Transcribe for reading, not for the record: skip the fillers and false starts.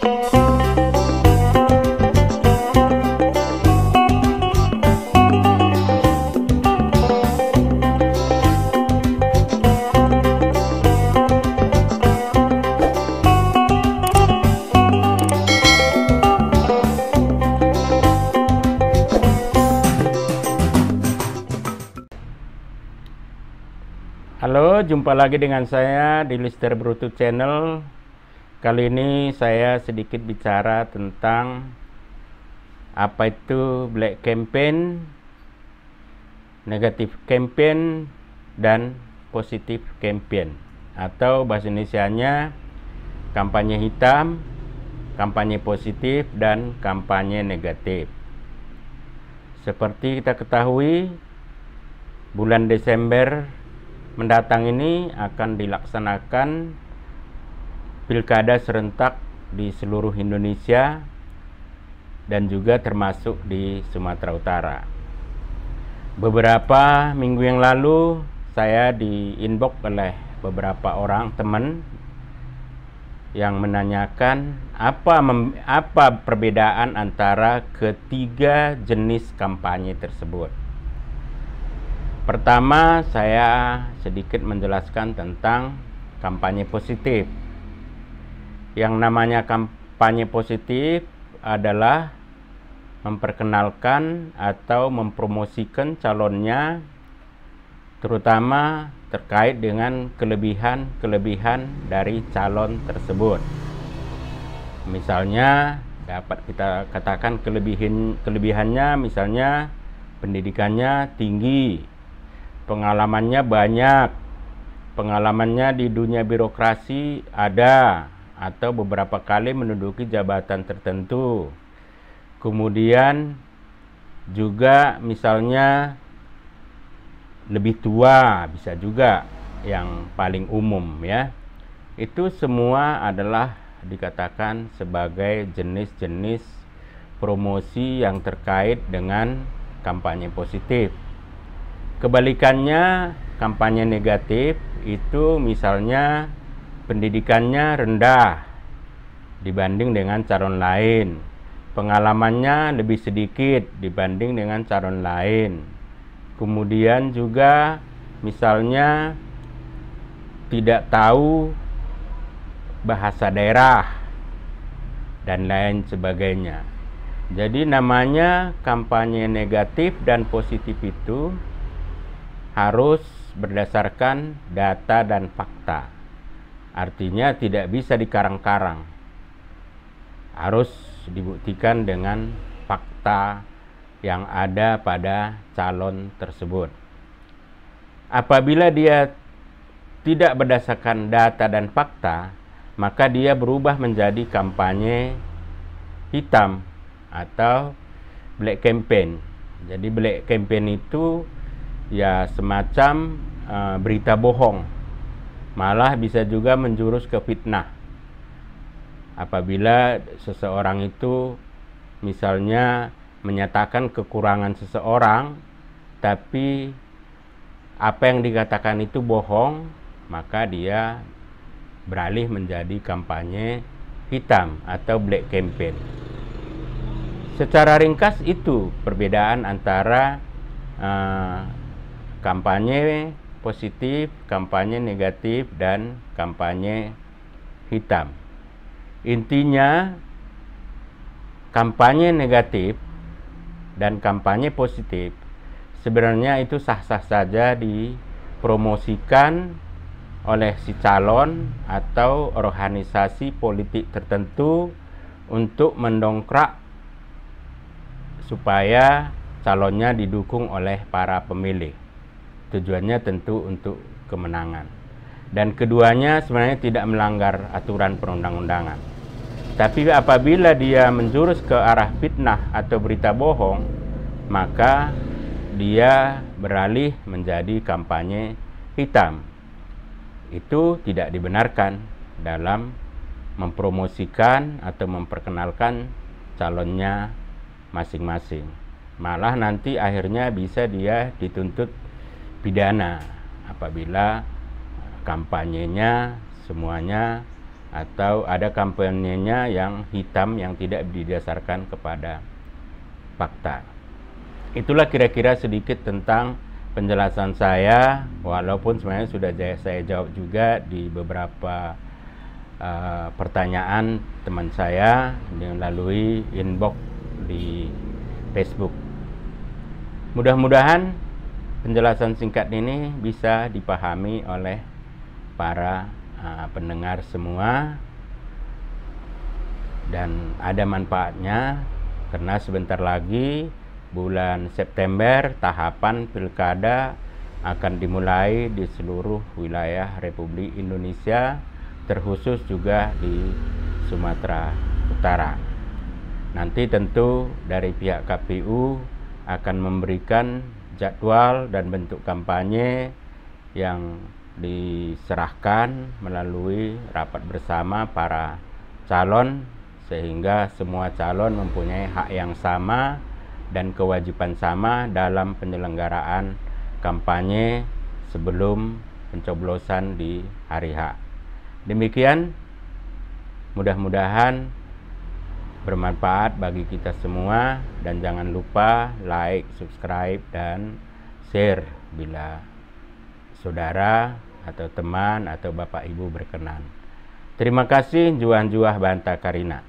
Halo, jumpa lagi dengan saya di Lister Brutu Channel. Kali ini saya sedikit bicara tentang apa itu black campaign, negatif campaign, dan positif campaign, atau bahasa Indonesianya kampanye hitam, kampanye positif, dan kampanye negatif. Seperti kita ketahui, bulan Desember mendatang ini akan dilaksanakan pilkada serentak di seluruh Indonesia dan juga termasuk di Sumatera Utara. Beberapa minggu yang lalu saya di-inbox oleh beberapa orang teman yang menanyakan apa perbedaan antara ketiga jenis kampanye tersebut. Pertama, saya sedikit menjelaskan tentang kampanye positif. Yang namanya kampanye positif adalah memperkenalkan atau mempromosikan calonnya, terutama terkait dengan kelebihan-kelebihan dari calon tersebut. Misalnya, dapat kita katakan kelebihannya, misalnya pendidikannya tinggi, pengalamannya banyak, pengalamannya di dunia birokrasi ada, atau beberapa kali menduduki jabatan tertentu. Kemudian juga misalnya lebih tua, bisa juga yang paling umum ya. Itu semua adalah dikatakan sebagai jenis-jenis promosi yang terkait dengan kampanye positif. Kebalikannya, kampanye negatif itu misalnya pendidikannya rendah dibanding dengan calon lain, pengalamannya lebih sedikit dibanding dengan calon lain, kemudian juga misalnya tidak tahu bahasa daerah dan lain sebagainya. Jadi namanya kampanye negatif dan positif itu harus berdasarkan data dan fakta. Artinya tidak bisa dikarang-karang. Harus dibuktikan dengan fakta yang ada pada calon tersebut. Apabila dia tidak berdasarkan data dan fakta, maka dia berubah menjadi kampanye hitam atau black campaign. Jadi black campaign itu ya semacam berita bohong, malah bisa juga menjurus ke fitnah. Apabila seseorang itu misalnya menyatakan kekurangan seseorang, tapi apa yang dikatakan itu bohong, maka dia beralih menjadi kampanye hitam atau black campaign. Secara ringkas itu perbedaan antara kampanye positif, kampanye negatif, dan kampanye hitam. Intinya, kampanye negatif dan kampanye positif sebenarnya itu sah-sah saja dipromosikan oleh si calon atau organisasi politik tertentu untuk mendongkrak supaya calonnya didukung oleh para pemilih. Tujuannya tentu untuk kemenangan. Dan keduanya sebenarnya tidak melanggar aturan perundang-undangan. Tapi apabila dia menjurus ke arah fitnah atau berita bohong, maka dia beralih menjadi kampanye hitam. Itu tidak dibenarkan dalam mempromosikan atau memperkenalkan calonnya masing-masing. Malah nanti akhirnya bisa dia dituntut pidana apabila kampanyenya semuanya atau ada kampanyenya yang hitam yang tidak didasarkan kepada fakta. Itulah kira-kira sedikit tentang penjelasan saya, walaupun sebenarnya sudah saya jawab juga di beberapa pertanyaan teman saya melalui inbox di Facebook. Mudah-mudahan penjelasan singkat ini bisa dipahami oleh para pendengar semua dan ada manfaatnya, karena sebentar lagi bulan September tahapan pilkada akan dimulai di seluruh wilayah Republik Indonesia, terkhusus juga di Sumatera Utara. Nanti tentu dari pihak KPU akan memberikan jadwal dan bentuk kampanye yang diserahkan melalui rapat bersama para calon, sehingga semua calon mempunyai hak yang sama dan kewajiban sama dalam penyelenggaraan kampanye sebelum pencoblosan di hari H. Demikian, mudah-mudahan bermanfaat bagi kita semua, dan jangan lupa like, subscribe, dan share bila saudara atau teman atau bapak ibu berkenan. Terima kasih. Juan Juah Banta Karina.